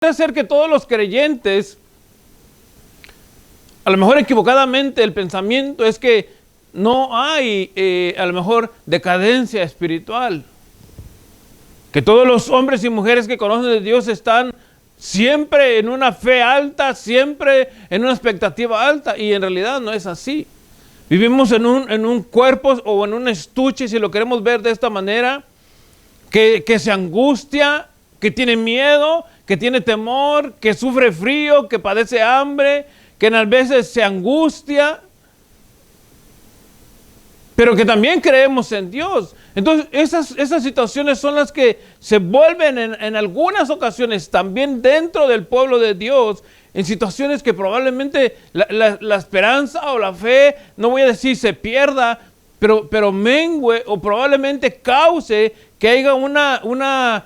Puede ser que todos los creyentes, a lo mejor equivocadamente, el pensamiento es que no hay a lo mejor decadencia espiritual. Que todos los hombres y mujeres que conocen de Dios están siempre en una fe alta, siempre en una expectativa alta, y en realidad no es así. Vivimos en un cuerpo o en un estuche, si lo queremos ver de esta manera, que se angustia, que tiene miedo, que tiene temor, que sufre frío, que padece hambre, que a veces se angustia, pero que también creemos en Dios. Entonces esas situaciones son las que se vuelven en algunas ocasiones también dentro del pueblo de Dios, en situaciones que probablemente la esperanza o la fe, no voy a decir se pierda, pero mengue o probablemente cause que haya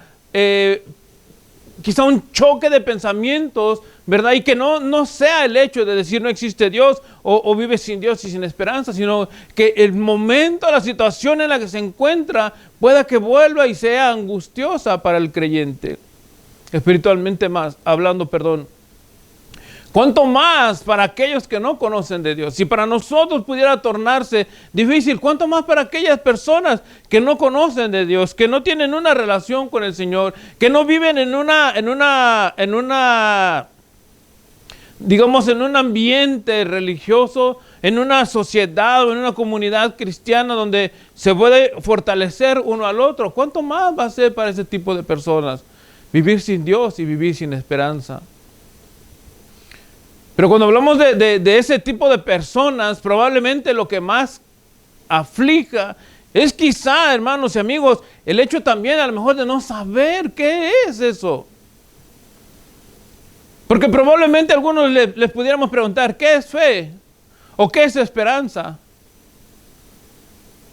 quizá un choque de pensamientos, ¿verdad? Y que no sea el hecho de decir no existe Dios o vive sin Dios y sin esperanza, sino que el momento, la situación en la que se encuentra pueda que vuelva y sea angustiosa para el creyente, espiritualmente hablando. ¿Cuánto más para aquellos que no conocen de Dios? Si para nosotros pudiera tornarse difícil, ¿cuánto más para aquellas personas que no conocen de Dios, que no tienen una relación con el Señor, que no viven digamos, en un ambiente religioso, en una sociedad o en una comunidad cristiana donde se puede fortalecer uno al otro? ¿Cuánto más va a ser para ese tipo de personas vivir sin Dios y vivir sin esperanza? Pero cuando hablamos de ese tipo de personas, probablemente lo que más aflija es quizá, hermanos y amigos, el hecho también a lo mejor de no saber qué es eso. Porque probablemente a algunos les pudiéramos preguntar, ¿qué es fe? ¿O qué es esperanza?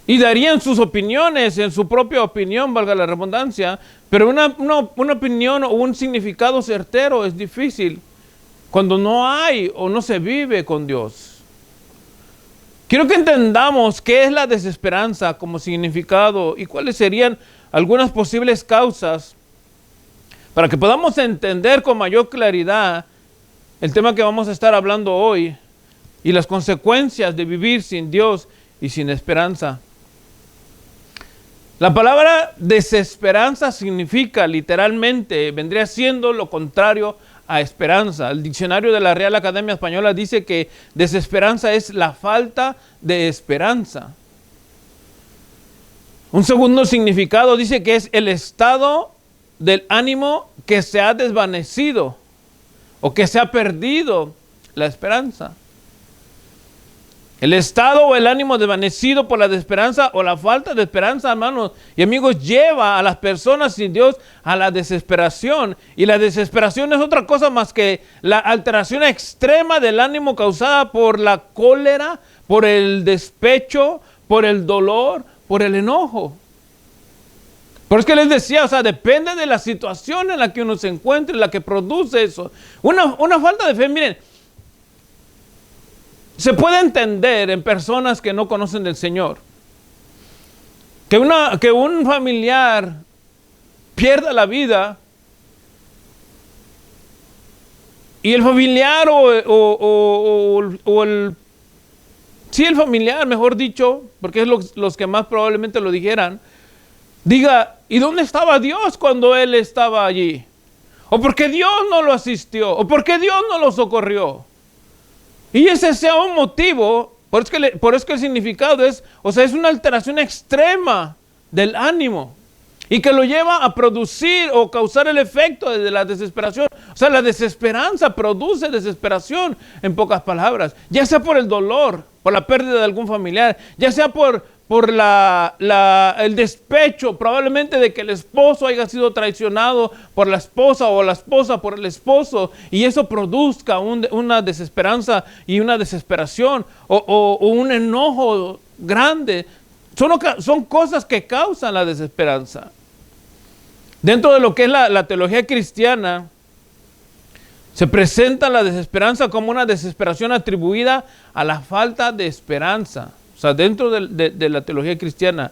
Y darían sus opiniones, en su propia opinión, valga la redundancia, pero una opinión o un significado certero es difícil cuando no hay o no se vive con Dios. Quiero que entendamos qué es la desesperanza como significado y cuáles serían algunas posibles causas para que podamos entender con mayor claridad el tema que vamos a estar hablando hoy y las consecuencias de vivir sin Dios y sin esperanza. La palabra desesperanza significa literalmente, vendría siendo lo contrario a esperanza. El diccionario de la Real Academia Española dice que desesperanza es la falta de esperanza. Un segundo significado dice que es el estado del ánimo que se ha desvanecido o que se ha perdido la esperanza. El estado o el ánimo desvanecido por la desesperanza o la falta de esperanza, hermanos y amigos, lleva a las personas sin Dios a la desesperación. Y la desesperación es otra cosa más que la alteración extrema del ánimo causada por la cólera, por el despecho, por el dolor, por el enojo. Por eso que les decía, depende de la situación en la que uno se encuentre, la que produce eso. Una falta de fe, miren, se puede entender en personas que no conocen del Señor. Que un familiar pierda la vida y el familiar el familiar, mejor dicho, porque es los que más probablemente lo dijeran, diga, ¿y dónde estaba Dios cuando él estaba allí? ¿O por qué Dios no lo asistió? ¿O por qué Dios no lo socorrió? Y ese sea un motivo, por eso que el significado es una alteración extrema del ánimo y que lo lleva a producir o causar el efecto de la desesperación. La desesperanza produce desesperación, en pocas palabras, ya sea por el dolor, por la pérdida de algún familiar, ya sea por el despecho, probablemente de que el esposo haya sido traicionado por la esposa o la esposa por el esposo, y eso produzca una desesperanza y una desesperación o un enojo grande. Son cosas que causan la desesperanza. Dentro de lo que es la teología cristiana, se presenta la desesperanza como una desesperación atribuida a la falta de esperanza. Dentro de la teología cristiana.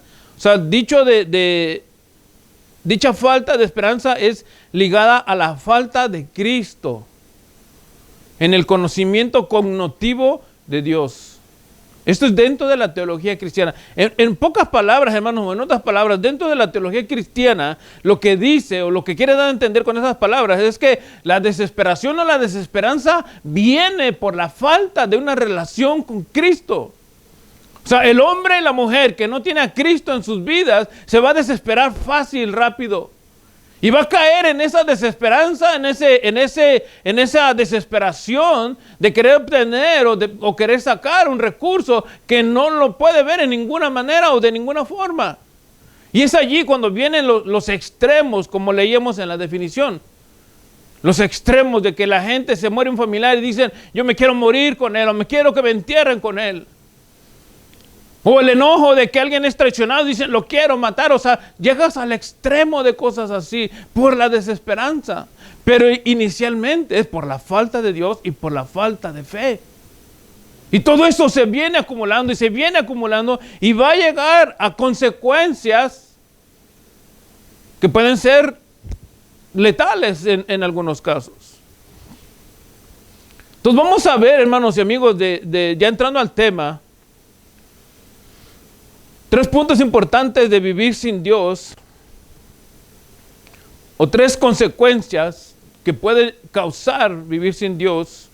Dicho de Dicha falta de esperanza es ligada a la falta de Cristo en el conocimiento cognitivo de Dios. Esto es dentro de la teología cristiana. En pocas palabras, hermanos, o en otras palabras, dentro de la teología cristiana, lo que dice o lo que quiere dar a entender con esas palabras es que la desesperación o la desesperanza viene por la falta de una relación con Cristo. O sea, el hombre y la mujer que no tiene a Cristo en sus vidas se va a desesperar fácil, rápido. Y va a caer en esa desesperanza, en esa desesperación de querer obtener o querer sacar un recurso que no lo puede ver en ninguna manera o de ninguna forma. Y es allí cuando vienen los extremos, como leíamos en la definición. Los extremos de que la gente se muere un familiar y dicen, yo me quiero morir con él o me quiero que me entierren con él. O el enojo de que alguien es traicionado y dicen, lo quiero matar. O sea, llegas al extremo de cosas así por la desesperanza. Pero inicialmente es por la falta de Dios y por la falta de fe. Y todo eso se viene acumulando y se viene acumulando y va a llegar a consecuencias que pueden ser letales en algunos casos. Entonces vamos a ver, hermanos y amigos, ya entrando al tema, 3 puntos importantes de vivir sin Dios, o 3 consecuencias que puede causar vivir sin Dios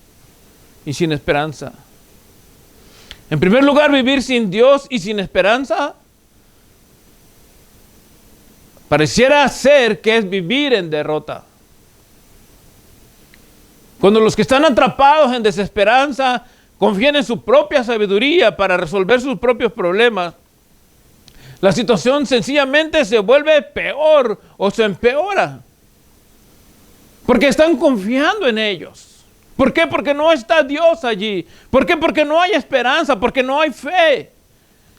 y sin esperanza. En primer lugar, vivir sin Dios y sin esperanza pareciera ser que es vivir en derrota. Cuando los que están atrapados en desesperanza confían en su propia sabiduría para resolver sus propios problemas, la situación sencillamente se vuelve peor o se empeora. Porque están confiando en ellos. ¿Por qué? Porque no está Dios allí. ¿Por qué? Porque no hay esperanza, porque no hay fe.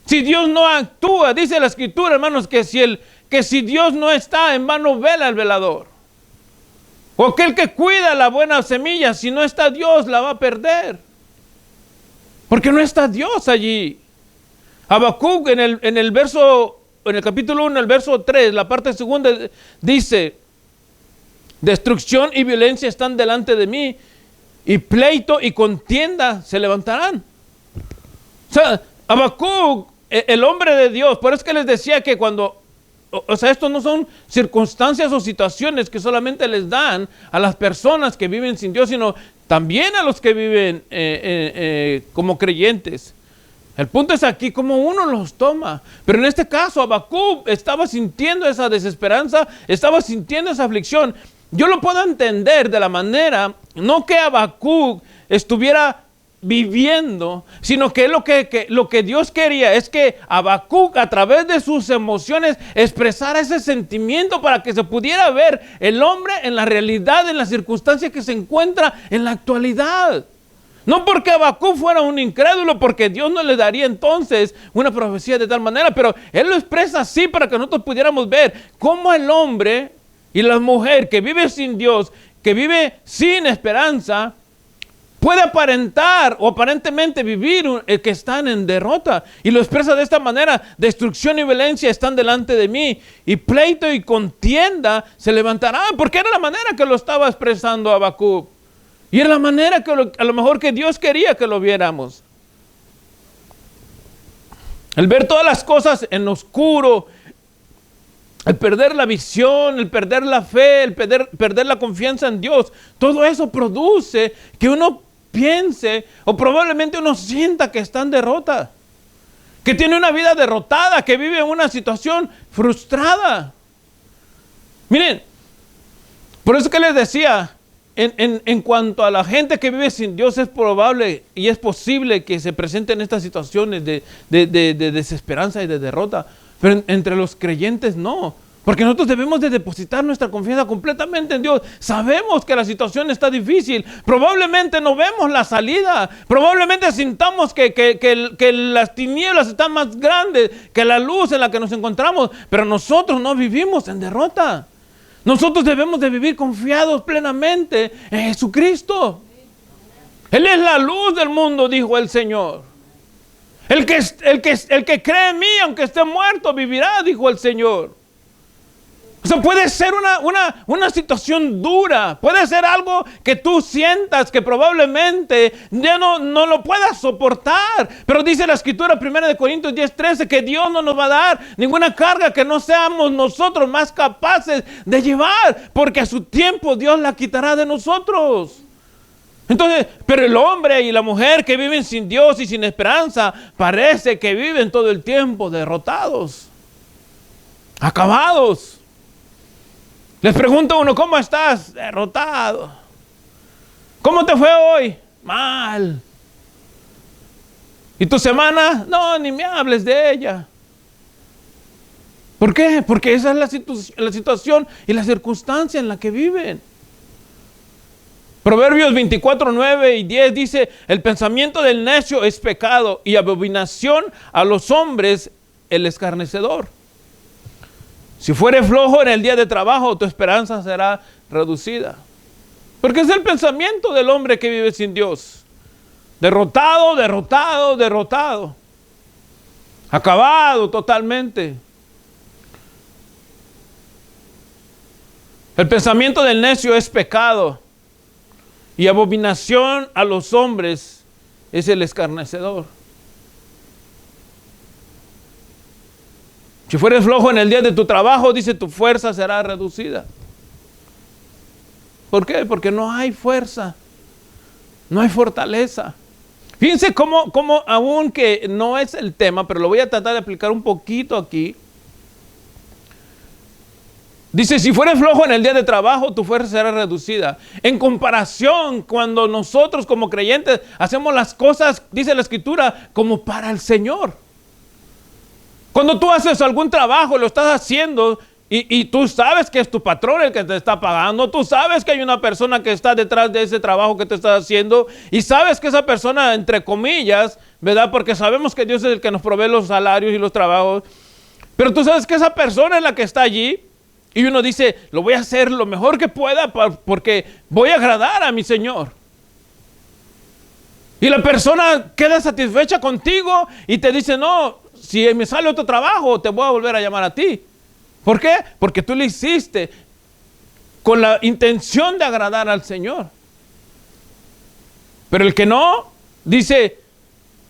Si Dios no actúa, dice la Escritura, hermanos, que si Dios no está, en vano vela el velador. O aquel que cuida la buena semilla, si no está Dios, la va a perder. Porque no está Dios allí. Habacuc en el capítulo 1, el verso 3, la parte segunda, dice, destrucción y violencia están delante de mí, y pleito y contienda se levantarán. O sea, Habacuc, el hombre de Dios, por eso es que les decía que cuando, o sea, esto no son circunstancias o situaciones que solamente les dan a las personas que viven sin Dios, sino también a los que viven como creyentes. El punto es aquí cómo uno los toma. Pero en este caso, Habacuc estaba sintiendo esa desesperanza, estaba sintiendo esa aflicción. Yo lo puedo entender de la manera, no que Habacuc estuviera viviendo, sino que lo que Dios quería es que Habacuc a través de sus emociones expresara ese sentimiento para que se pudiera ver el hombre en la realidad, en la circunstancia que se encuentra en la actualidad. No porque Habacuc fuera un incrédulo, porque Dios no le daría entonces una profecía de tal manera, pero él lo expresa así para que nosotros pudiéramos ver cómo el hombre y la mujer que vive sin Dios, que vive sin esperanza, puede aparentar o aparentemente vivir que están en derrota. Y lo expresa de esta manera: destrucción y violencia están delante de mí, y pleito y contienda se levantarán. Porque era la manera que lo estaba expresando Habacuc. Y era la manera que a lo mejor que Dios quería que lo viéramos. El ver todas las cosas en oscuro, el perder la visión, el perder la fe, el perder la confianza en Dios, todo eso produce que uno piense o probablemente uno sienta que está en derrota, que tiene una vida derrotada, que vive en una situación frustrada. Miren, por eso que les decía, en cuanto a la gente que vive sin Dios, es probable y es posible que se presenten estas situaciones de desesperanza y de derrota, pero entre los creyentes no, porque nosotros debemos de depositar nuestra confianza completamente en Dios. Sabemos que la situación está difícil, probablemente no vemos la salida, probablemente sintamos que las tinieblas están más grandes que la luz en la que nos encontramos, pero nosotros no vivimos en derrota. Nosotros debemos de vivir confiados plenamente en Jesucristo. Él es la luz del mundo, dijo el Señor. El que cree en mí, aunque esté muerto, vivirá, dijo el Señor. O sea, puede ser una situación dura, puede ser algo que tú sientas que probablemente ya no lo puedas soportar. Pero dice la Escritura, 1 Corintios 10:13, que Dios no nos va a dar ninguna carga que no seamos nosotros más capaces de llevar, porque a su tiempo Dios la quitará de nosotros. Entonces, pero el hombre y la mujer que viven sin Dios y sin esperanza, parece que viven todo el tiempo derrotados, acabados. Les pregunta uno, ¿cómo estás? Derrotado. ¿Cómo te fue hoy? Mal. ¿Y tu semana? No, ni me hables de ella. ¿Por qué? Porque esa es la situación y la circunstancia en la que viven. Proverbios 24, 9 y 10 dice, el pensamiento del necio es pecado y abominación a los hombres el escarnecedor. Si fuere flojo en el día de trabajo, tu esperanza será reducida. Porque es el pensamiento del hombre que vive sin Dios. Derrotado, derrotado, derrotado. Acabado totalmente. El pensamiento del necio es pecado. Y abominación a los hombres es el escarnecedor. Si fueres flojo en el día de tu trabajo, dice, tu fuerza será reducida. ¿Por qué? Porque no hay fuerza, no hay fortaleza. Fíjense cómo aún que no es el tema, pero lo voy a tratar de aplicar un poquito aquí. Dice, si fueres flojo en el día de trabajo, tu fuerza será reducida. En comparación, cuando nosotros como creyentes hacemos las cosas, dice la Escritura, como para el Señor. Cuando tú haces algún trabajo, lo estás haciendo y tú sabes que es tu patrón el que te está pagando, tú sabes que hay una persona que está detrás de ese trabajo que te estás haciendo y sabes que esa persona, entre comillas, ¿verdad? Porque sabemos que Dios es el que nos provee los salarios y los trabajos, pero tú sabes que esa persona es la que está allí y uno dice, lo voy a hacer lo mejor que pueda porque voy a agradar a mi Señor. Y la persona queda satisfecha contigo y te dice, no, si me sale otro trabajo, te voy a volver a llamar a ti. ¿Por qué? Porque tú lo hiciste con la intención de agradar al Señor. Pero el que no, dice,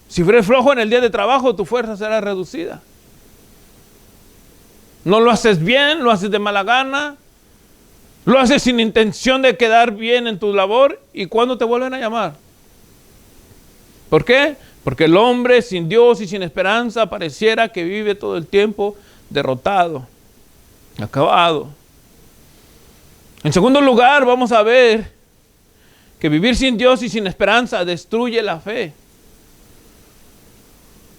si fueres flojo en el día de trabajo, tu fuerza será reducida. No lo haces bien, lo haces de mala gana, lo haces sin intención de quedar bien en tu labor. ¿Y cuándo te vuelven a llamar? ¿Por qué? Porque el hombre sin Dios y sin esperanza pareciera que vive todo el tiempo derrotado, acabado. En segundo lugar, vamos a ver que vivir sin Dios y sin esperanza destruye la fe.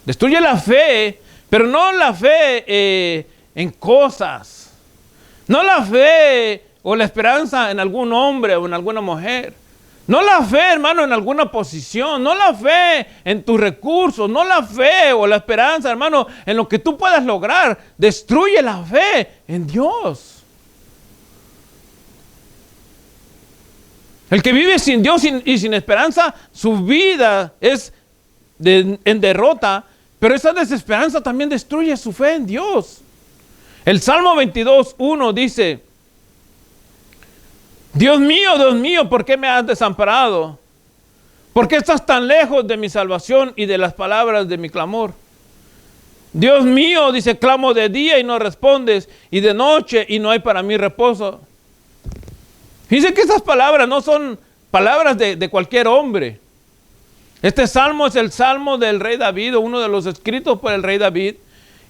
Destruye la fe, pero no la fe en cosas. No la fe o la esperanza en algún hombre o en alguna mujer. No la fe, hermano, en alguna posición. No la fe en tus recursos. No la fe o la esperanza, hermano, en lo que tú puedas lograr. Destruye la fe en Dios. El que vive sin Dios y sin esperanza, su vida es en derrota, pero esa desesperanza también destruye su fe en Dios. El Salmo 22:1 dice, Dios mío, ¿por qué me has desamparado? ¿Por qué estás tan lejos de mi salvación y de las palabras de mi clamor? Dios mío, dice, clamo de día y no respondes, y de noche y no hay para mí reposo. Fíjense que estas palabras no son palabras de cualquier hombre. Este salmo es el salmo del rey David, uno de los escritos por el rey David.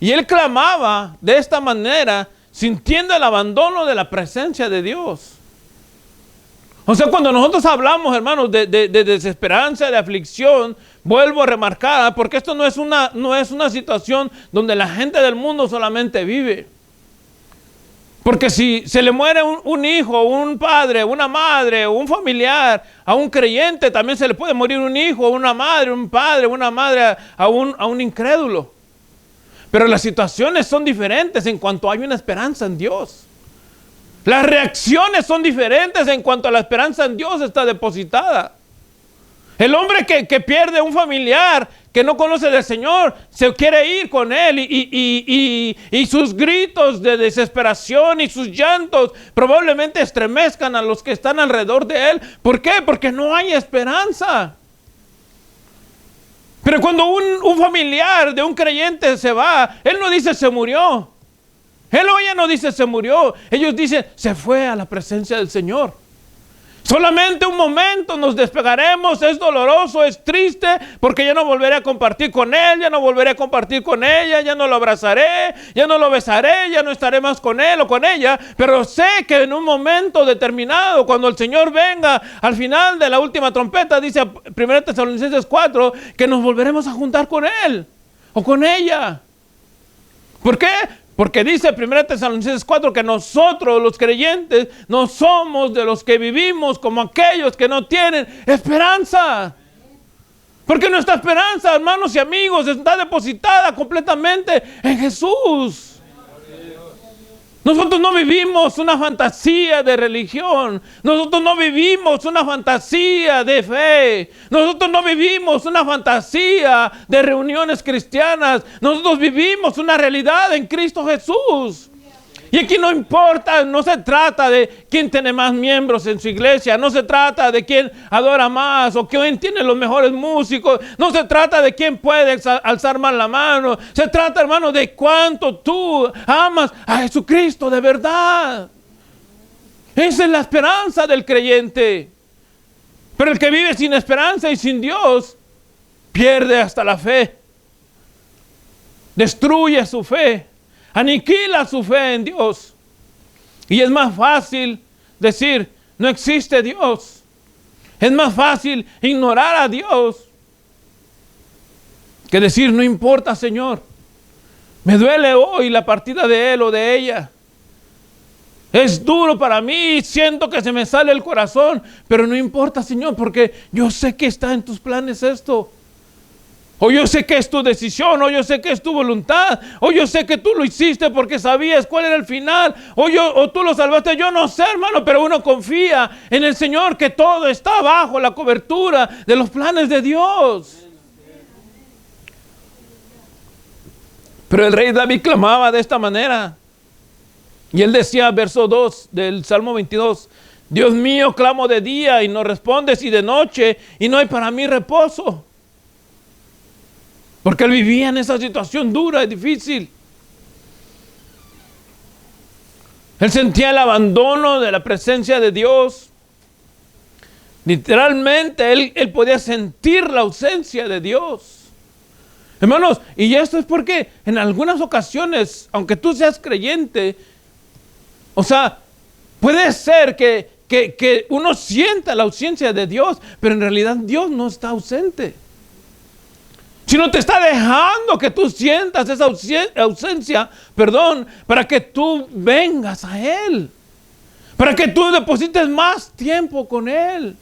Y él clamaba de esta manera, sintiendo el abandono de la presencia de Dios. O sea, cuando nosotros hablamos, hermanos, de desesperanza, de aflicción, vuelvo a remarcar, porque esto no es una situación donde la gente del mundo solamente vive. Porque si se le muere un hijo, un padre, una madre, un familiar, a un creyente también se le puede morir un hijo, una madre, un padre, una madre a un incrédulo. Pero las situaciones son diferentes en cuanto hay una esperanza en Dios. Las reacciones son diferentes en cuanto a la esperanza en Dios está depositada. El hombre que pierde un familiar, que no conoce del Señor, se quiere ir con él y sus gritos de desesperación y sus llantos probablemente estremezcan a los que están alrededor de él. ¿Por qué? Porque no hay esperanza. Pero cuando un familiar de un creyente se va, él no dice se murió. Él o ella no dice se murió. Ellos dicen se fue a la presencia del Señor. Solamente un momento nos despegaremos, es doloroso, es triste, porque ya no volveré a compartir con él, ya no volveré a compartir con ella, ya no lo abrazaré, ya no lo besaré, ya no estaré más con él o con ella, pero sé que en un momento determinado, cuando el Señor venga, al final de la última trompeta, dice 1 Tesalonicenses 4, que nos volveremos a juntar con él o con ella. ¿Por qué? Porque dice 1 Tesalonicenses 4 que nosotros los creyentes no somos de los que vivimos como aquellos que no tienen esperanza. Porque nuestra esperanza, hermanos y amigos, está depositada completamente en Jesús. Nosotros no vivimos una fantasía de religión. Nosotros no vivimos una fantasía de fe. Nosotros no vivimos una fantasía de reuniones cristianas. Nosotros vivimos una realidad en Cristo Jesús. Y aquí no importa, no se trata de quién tiene más miembros en su iglesia, no se trata de quién adora más o quién tiene los mejores músicos, no se trata de quién puede alzar más la mano, se trata, hermano, de cuánto tú amas a Jesucristo de verdad. Esa es la esperanza del creyente. Pero el que vive sin esperanza y sin Dios, pierde hasta la fe, destruye su fe, aniquila su fe en Dios. Y es más fácil decir, no existe Dios. Es más fácil ignorar a Dios que decir, no importa, Señor. Me duele hoy la partida de él o de ella. Es duro para mí, siento que se me sale el corazón, pero no importa, Señor, porque yo sé que está en tus planes esto. O yo sé que es tu decisión, o yo sé que es tu voluntad, o yo sé que tú lo hiciste porque sabías cuál era el final, o tú lo salvaste, yo no sé, hermano, pero uno confía en el Señor que todo está bajo la cobertura de los planes de Dios. Pero el rey David clamaba de esta manera, y él decía, verso 2 del Salmo 22, Dios mío, clamo de día y no respondes, y de noche y no hay para mí reposo. Porque él vivía en esa situación dura y difícil. Él sentía el abandono de la presencia de Dios. Literalmente, él podía sentir la ausencia de Dios. Hermanos, y esto es porque en algunas ocasiones, aunque tú seas creyente, o sea, puede ser que uno sienta la ausencia de Dios, pero en realidad Dios no está ausente. Sino te está dejando que tú sientas esa ausencia, para que tú vengas a Él. Para que tú deposites más tiempo con Él.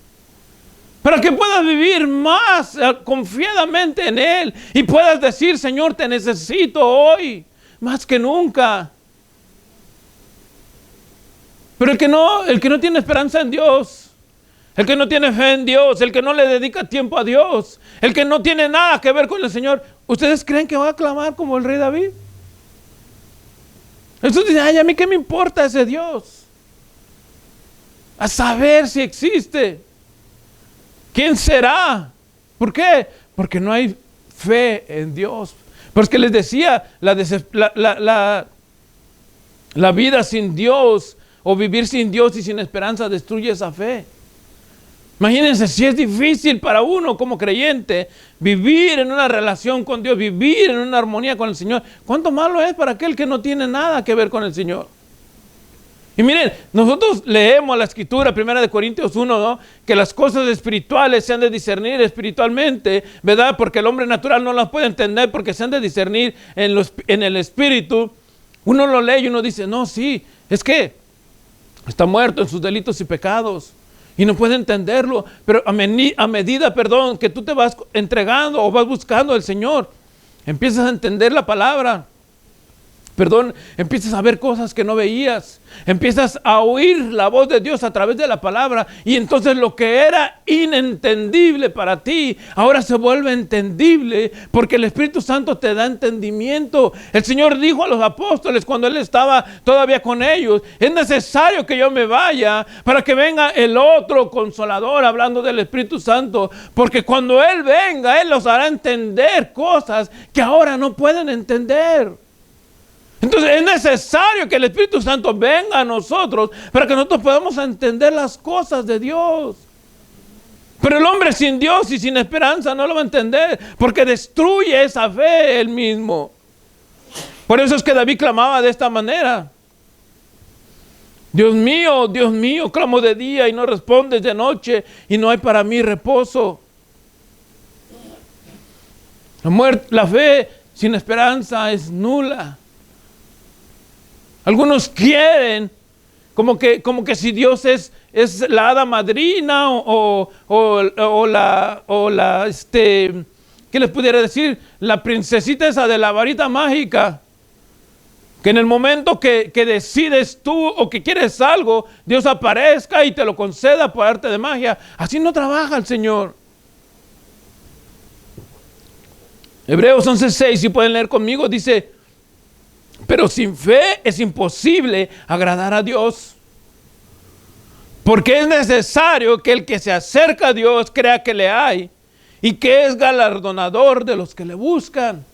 Para que puedas vivir más confiadamente en Él. Y puedas decir, Señor, te necesito hoy, más que nunca. Pero el que no tiene esperanza en Dios, el que no tiene fe en Dios, el que no le dedica tiempo a Dios, el que no tiene nada que ver con el Señor, ¿ustedes creen que va a clamar como el rey David? Entonces dicen, ay, a mí qué me importa ese Dios. A saber si existe. ¿Quién será? ¿Por qué? Porque no hay fe en Dios. Porque les decía, la vida sin Dios o vivir sin Dios y sin esperanza destruye esa fe. Imagínense si es difícil para uno como creyente vivir en una relación con Dios, vivir en una armonía con el Señor. ¿Cuánto malo es para aquel que no tiene nada que ver con el Señor? Y miren, nosotros leemos la Escritura, 1 Corintios 1, ¿no? Que las cosas espirituales se han de discernir espiritualmente, ¿verdad? Porque el hombre natural no las puede entender porque se han de discernir en el Espíritu. Uno lo lee y uno dice, no, sí, es que está muerto en sus delitos y pecados. Y no puede entenderlo, pero a medida, que tú te vas entregando o vas buscando al Señor, empiezas a entender la palabra. empiezas a ver cosas que no veías. Empiezas a oír la voz de Dios a través de la palabra. Y entonces lo que era inentendible para ti, ahora se vuelve entendible, porque el Espíritu Santo te da entendimiento. El Señor dijo a los apóstoles cuando Él estaba todavía con ellos: es necesario que yo me vaya para que venga el otro Consolador, hablando del Espíritu Santo, porque cuando Él venga, Él los hará entender cosas que ahora no pueden entender. Entonces es necesario que el Espíritu Santo venga a nosotros para que nosotros podamos entender las cosas de Dios. Pero el hombre sin Dios y sin esperanza no lo va a entender, porque destruye esa fe él mismo. Por eso es que David clamaba de esta manera: Dios mío, clamo de día y no respondes, de noche y no hay para mí reposo. La fe sin esperanza es nula. Algunos quieren como que si Dios es la hada madrina ¿qué les pudiera decir? La princesita esa de la varita mágica, que en el momento que decides tú o que quieres algo, Dios aparezca y te lo conceda por arte de magia. Así no trabaja el Señor. Hebreos 11:6, si pueden leer conmigo, dice: pero sin fe es imposible agradar a Dios, porque es necesario que el que se acerca a Dios crea que le hay y que es galardonador de los que le buscan.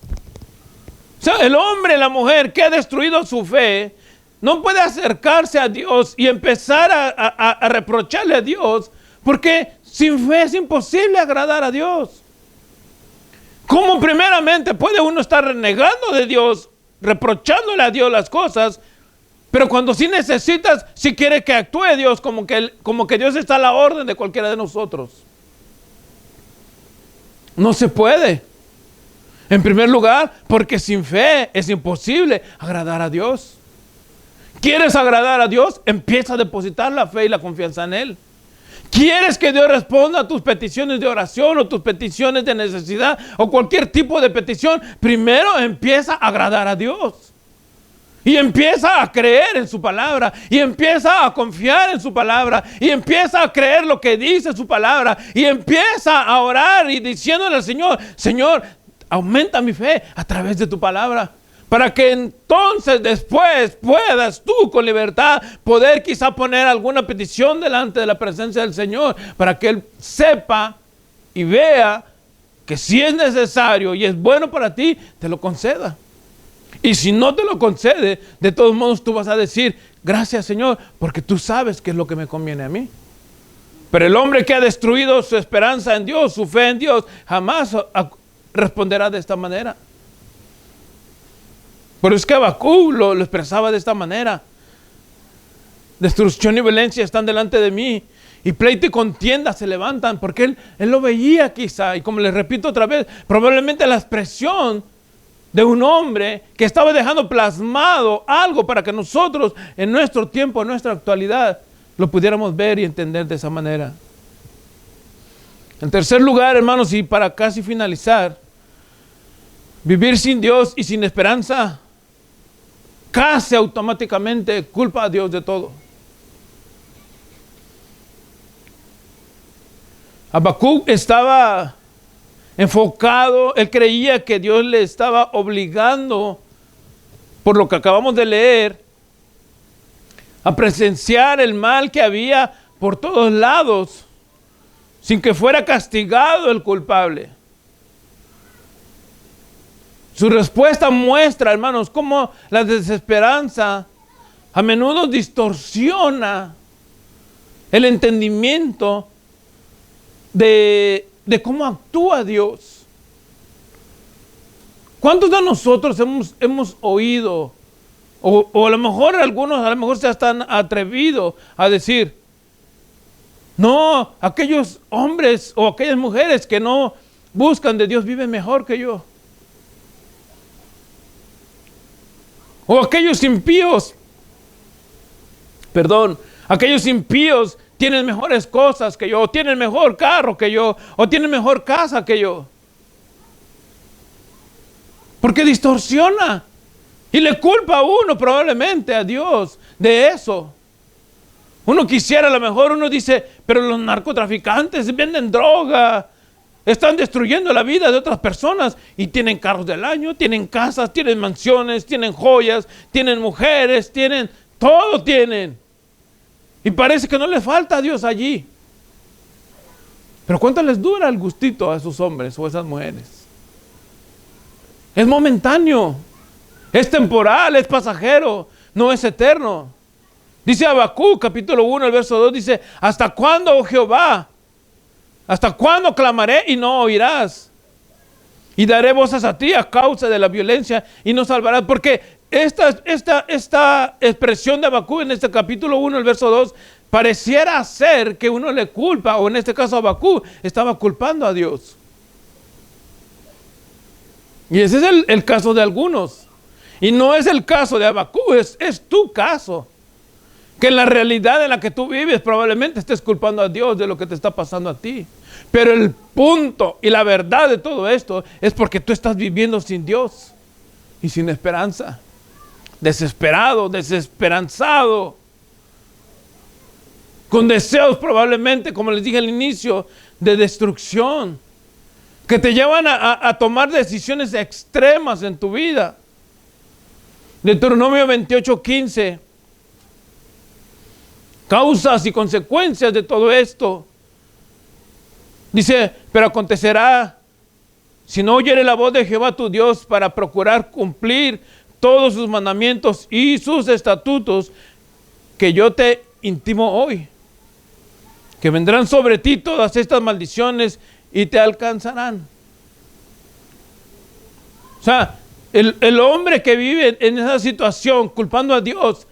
O sea, el hombre, la mujer que ha destruido su fe, no puede acercarse a Dios y empezar a reprocharle a Dios, porque sin fe es imposible agradar a Dios. ¿Cómo primeramente puede uno estar renegando de Dios, reprochándole a Dios las cosas, pero cuando sí necesitas, sí quiere que actúe Dios, como que Dios está a la orden de cualquiera de nosotros? No se puede. En primer lugar, porque sin fe es imposible agradar a Dios. ¿Quieres agradar a Dios? Empieza a depositar la fe y la confianza en Él. ¿Quieres que Dios responda a tus peticiones de oración o tus peticiones de necesidad o cualquier tipo de petición? Primero empieza a agradar a Dios. Y empieza a creer en su palabra. Y empieza a confiar en su palabra. Y empieza a creer lo que dice su palabra. Y empieza a orar y diciéndole al Señor: Señor, aumenta mi fe a través de tu palabra, para que entonces después puedas tú con libertad poder quizá poner alguna petición delante de la presencia del Señor, para que Él sepa y vea que si es necesario y es bueno para ti, te lo conceda. Y si no te lo concede, de todos modos tú vas a decir: gracias, Señor, porque tú sabes qué es lo que me conviene a mí. Pero el hombre que ha destruido su esperanza en Dios, su fe en Dios, jamás responderá de esta manera. Pero es que Habacuc lo expresaba de esta manera: destrucción y violencia están delante de mí, y pleito y contienda se levantan. Porque él lo veía quizá, y como les repito otra vez, probablemente la expresión de un hombre que estaba dejando plasmado algo para que nosotros en nuestro tiempo, en nuestra actualidad, lo pudiéramos ver y entender de esa manera. En tercer lugar, hermanos, y para casi finalizar, vivir sin Dios y sin esperanza casi automáticamente culpa a Dios de todo. Habacuc estaba enfocado, él creía que Dios le estaba obligando, por lo que acabamos de leer, a presenciar el mal que había por todos lados, sin que fuera castigado el culpable. Su respuesta muestra, hermanos, cómo la desesperanza a menudo distorsiona el entendimiento de cómo actúa Dios. ¿Cuántos de nosotros hemos oído, o a lo mejor algunos se están atrevidos a decir: no, aquellos hombres o aquellas mujeres que no buscan de Dios viven mejor que yo? O aquellos impíos tienen mejores cosas que yo, o tienen mejor carro que yo, o tienen mejor casa que yo. Porque distorsiona Y le culpa a uno probablemente a Dios de eso. Uno quisiera, a lo mejor uno dice, pero los narcotraficantes venden droga, están destruyendo la vida de otras personas y tienen carros del año, tienen casas, tienen mansiones, tienen joyas, tienen mujeres, tienen, todo tienen. Y parece que no les falta a Dios allí. Pero ¿cuánto les dura el gustito a esos hombres o a esas mujeres? Es momentáneo, es temporal, es pasajero, no es eterno. Dice Habacuc, capítulo 1, el verso 2, dice, ¿hasta cuándo, oh Jehová? ¿Hasta cuándo clamaré y no oirás? Y daré voces a ti a causa de la violencia y no salvarás. Porque esta expresión de Habacuc en este capítulo 1, el verso 2, pareciera ser que uno le culpa, o en este caso Habacuc estaba culpando a Dios. Y ese es el caso de algunos. Y no es el caso de Habacuc, es tu caso. Que en la realidad en la que tú vives probablemente estés culpando a Dios de lo que te está pasando a ti. Pero el punto y la verdad de todo esto es porque tú estás viviendo sin Dios y sin esperanza. Desesperado, desesperanzado. Con deseos probablemente, como les dije al inicio, de destrucción. Que te llevan a tomar decisiones extremas en tu vida. Deuteronomio 28:15. Causas y consecuencias de todo esto. Dice, pero acontecerá, si no oyere la voz de Jehová tu Dios para procurar cumplir todos sus mandamientos y sus estatutos, que yo te intimo hoy, que vendrán sobre ti todas estas maldiciones y te alcanzarán. O sea, el hombre que vive en esa situación culpando a Dios,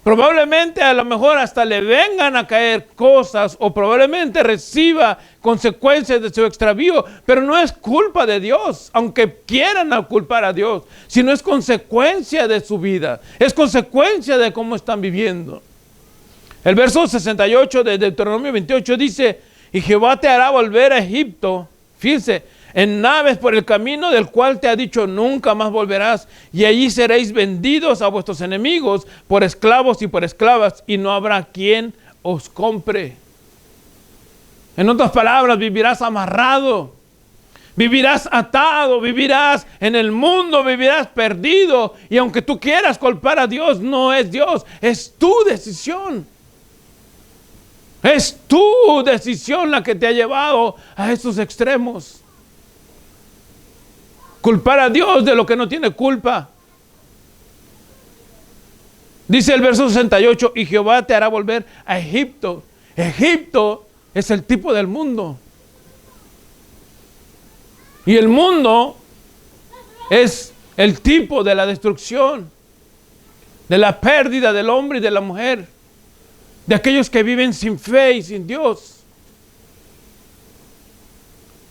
probablemente a lo mejor hasta le vengan a caer cosas o probablemente reciba consecuencias de su extravío, pero no es culpa de Dios, aunque quieran culpar a Dios, sino es consecuencia de su vida, es consecuencia de cómo están viviendo. El verso 68 de Deuteronomio 28 dice, y Jehová te hará volver a Egipto, fíjense, en naves por el camino del cual te ha dicho nunca más volverás, y allí seréis vendidos a vuestros enemigos por esclavos y por esclavas, y no habrá quien os compre. En otras palabras, vivirás amarrado, vivirás atado, vivirás en el mundo, vivirás perdido, y aunque tú quieras culpar a Dios, no es Dios, es tu decisión. Es tu decisión la que te ha llevado a estos extremos. Culpar a Dios de lo que no tiene culpa. Dice el verso 68, y Jehová te hará volver a Egipto. Egipto es el tipo del mundo. Y el mundo es el tipo de la destrucción, de la pérdida del hombre y de la mujer, de aquellos que viven sin fe y sin Dios.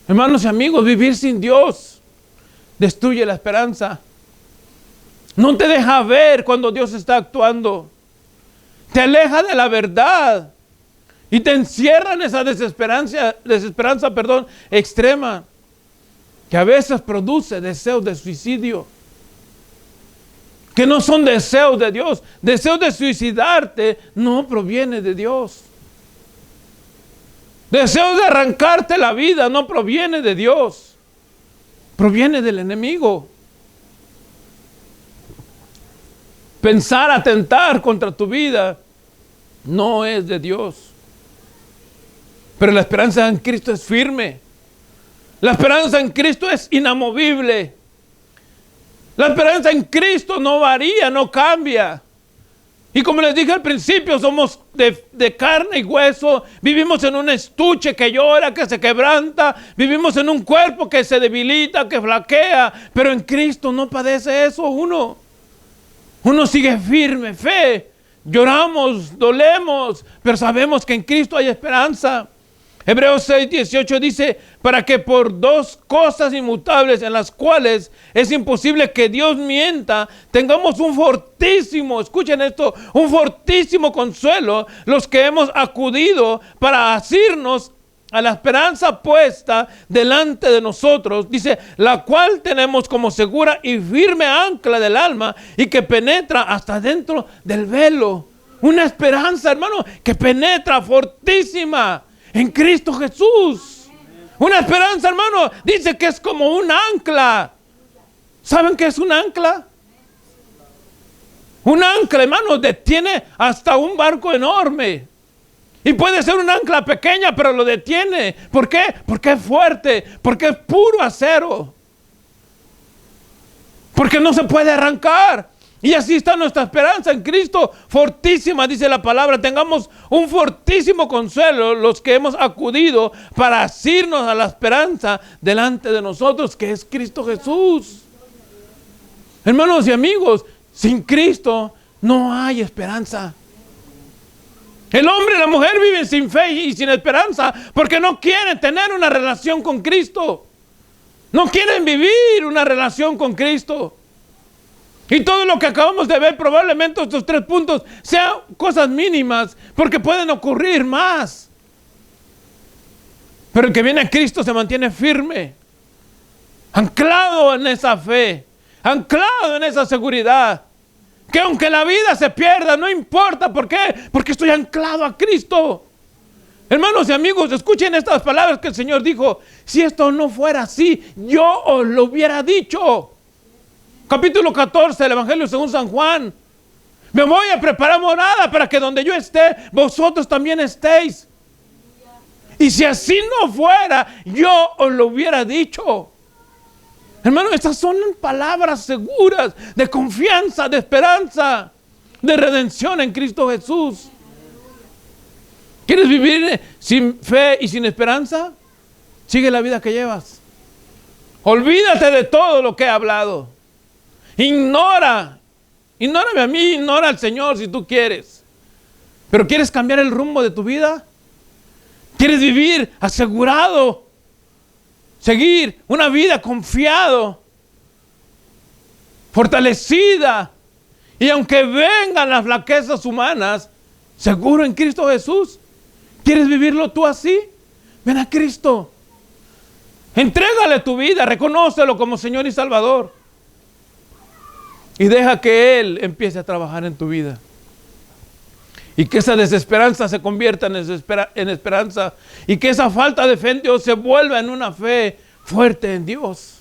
Hermanos y amigos, vivir sin Dios destruye la esperanza. No te deja ver cuando Dios está actuando. Te aleja de la verdad y te encierra en esa desesperanza extrema, que a veces produce deseos de suicidio, que no son deseos de Dios. Deseos de suicidarte no proviene de Dios. Deseos de arrancarte la vida no proviene de Dios. Proviene del enemigo. Pensar atentar contra tu vida no es de Dios. Pero la esperanza en Cristo es firme. La esperanza en Cristo es inamovible. La esperanza en Cristo no varía, no cambia. Y como les dije al principio, somos de carne y hueso, vivimos en un estuche que llora, que se quebranta, vivimos en un cuerpo que se debilita, que flaquea, pero en Cristo no padece eso uno. Uno sigue firme, fe, lloramos, dolemos, pero sabemos que en Cristo hay esperanza. Hebreos 6:18 dice, para que por dos cosas inmutables en las cuales es imposible que Dios mienta, tengamos un fortísimo, escuchen esto, un fortísimo consuelo, los que hemos acudido para asirnos a la esperanza puesta delante de nosotros, dice, la cual tenemos como segura y firme ancla del alma y que penetra hasta dentro del velo. Una esperanza, hermano, que penetra fortísima en Cristo Jesús. Una esperanza, hermano, dice que es como un ancla. ¿Saben qué es un ancla? Un ancla, hermano, detiene hasta un barco enorme. Y puede ser un ancla pequeña, pero lo detiene. ¿Por qué? Porque es fuerte, porque es puro acero. Porque no se puede arrancar. Y así está nuestra esperanza en Cristo, fortísima, dice la palabra. Tengamos un fortísimo consuelo los que hemos acudido para asirnos a la esperanza delante de nosotros, que es Cristo Jesús. Hermanos y amigos, sin Cristo no hay esperanza. El hombre y la mujer viven sin fe y sin esperanza porque no quieren tener una relación con Cristo. No quieren vivir una relación con Cristo. Y todo lo que acabamos de ver, probablemente estos 3 puntos sean cosas mínimas, porque pueden ocurrir más. Pero el que viene a Cristo se mantiene firme, anclado en esa fe, anclado en esa seguridad. Que aunque la vida se pierda, no importa. ¿Por qué? Porque estoy anclado a Cristo. Hermanos y amigos, escuchen estas palabras que el Señor dijo. Si esto no fuera así, yo os lo hubiera dicho. Capítulo 14 del Evangelio según San Juan. Me voy a preparar morada para que donde yo esté, vosotros también estéis. Y si así no fuera, yo os lo hubiera dicho. Hermano, estas son palabras seguras de confianza, de esperanza, de redención en Cristo Jesús. ¿Quieres vivir sin fe y sin esperanza? Sigue la vida que llevas. Olvídate de todo lo que he hablado. Ignórame a mí, ignora al Señor si tú quieres. Pero ¿quieres cambiar el rumbo de tu vida? ¿Quieres vivir asegurado? Seguir una vida confiado, fortalecida, y aunque vengan las flaquezas humanas, seguro en Cristo Jesús. ¿Quieres vivirlo tú así? Ven a Cristo. Entrégale tu vida, reconócelo como Señor y Salvador. Y deja que Él empiece a trabajar en tu vida. Y que esa desesperanza se convierta en esperanza. Y que esa falta de fe en Dios se vuelva en una fe fuerte en Dios.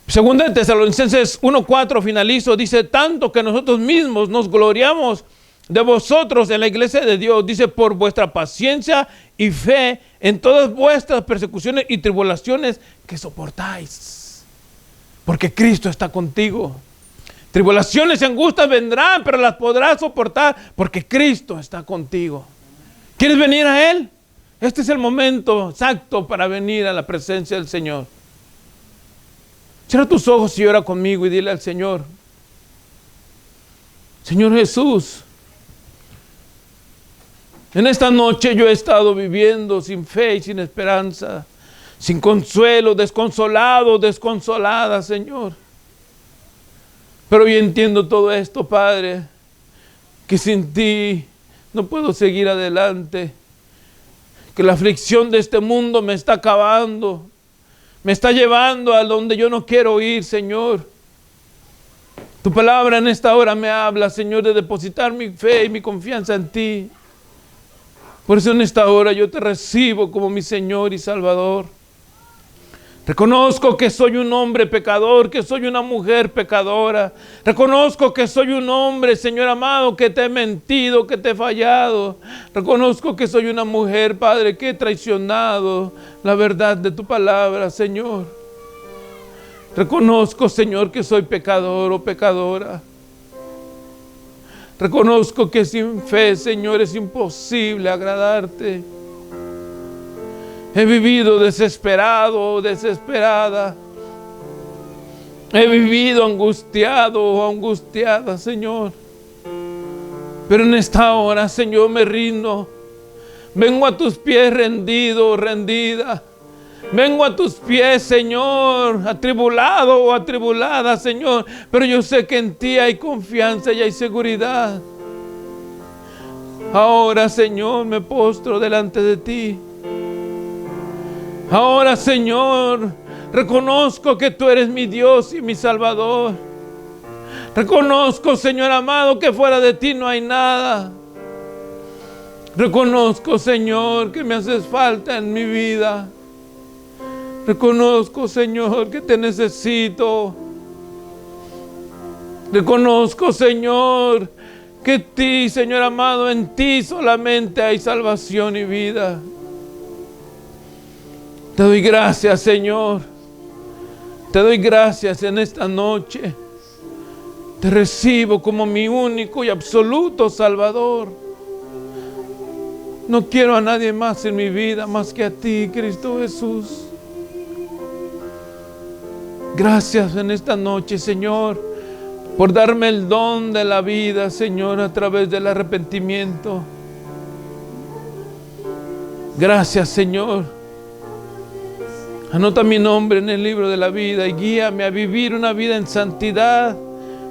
Segunda de Tesalonicenses 1:4 finalizo. Dice, tanto que nosotros mismos nos gloriamos de vosotros en la iglesia de Dios. Dice, por vuestra paciencia y fe en todas vuestras persecuciones y tribulaciones que soportáis. Porque Cristo está contigo. Tribulaciones y angustias vendrán, pero las podrás soportar porque Cristo está contigo. ¿Quieres venir a Él? Este es el momento exacto para venir a la presencia del Señor. Cierra tus ojos y ora conmigo y dile al Señor: Señor Jesús, en esta noche yo he estado viviendo sin fe y sin esperanza, sin consuelo, desconsolado, desconsolada, Señor. Pero hoy entiendo todo esto, Padre, que sin ti no puedo seguir adelante, que la aflicción de este mundo me está acabando, me está llevando a donde yo no quiero ir, Señor. Tu palabra en esta hora me habla, Señor, de depositar mi fe y mi confianza en ti. Por eso en esta hora yo te recibo como mi Señor y Salvador. Reconozco que soy un hombre pecador, que soy una mujer pecadora. Reconozco que soy un hombre, Señor amado, que te he mentido, que te he fallado. Reconozco que soy una mujer, Padre, que he traicionado la verdad de tu palabra, Señor. Reconozco, Señor, que soy pecador o pecadora. Reconozco que sin fe, Señor, es imposible agradarte. He vivido desesperado, desesperada. He vivido angustiado o angustiada, Señor. Pero en esta hora, Señor, me rindo. Vengo a tus pies rendido, rendida. Vengo a tus pies, Señor, atribulado o atribulada, Señor. Pero yo sé que en ti hay confianza y hay seguridad. Ahora, Señor, me postro delante de ti. Ahora, Señor, reconozco que tú eres mi Dios y mi Salvador. Reconozco, Señor amado, que fuera de ti no hay nada. Reconozco, Señor, que me haces falta en mi vida. Reconozco, Señor, que te necesito. Reconozco, Señor, que ti, Señor amado, en ti solamente hay salvación y vida. Te doy gracias, Señor. Te doy gracias en esta noche. Te recibo como mi único y absoluto Salvador. No quiero a nadie más en mi vida más que a ti, Cristo Jesús. Gracias en esta noche, Señor, por darme el don de la vida, Señor, a través del arrepentimiento. Gracias, Señor. Anota mi nombre en el libro de la vida y guíame a vivir una vida en santidad.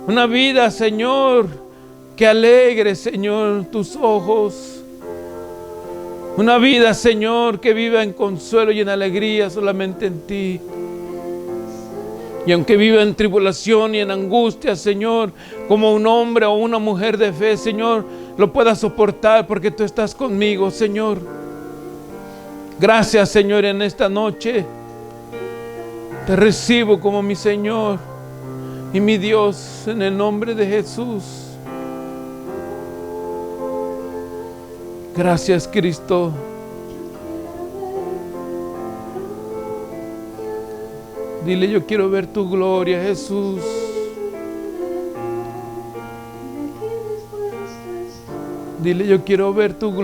Una vida, Señor, que alegre, Señor, tus ojos. Una vida, Señor, que viva en consuelo y en alegría solamente en ti. Y aunque viva en tribulación y en angustia, Señor, como un hombre o una mujer de fe, Señor, lo pueda soportar porque tú estás conmigo, Señor. Gracias, Señor, en esta noche. Te recibo como mi Señor y mi Dios en el nombre de Jesús. Gracias, Cristo. Dile, yo quiero ver tu gloria, Jesús. Dile, yo quiero ver tu gloria.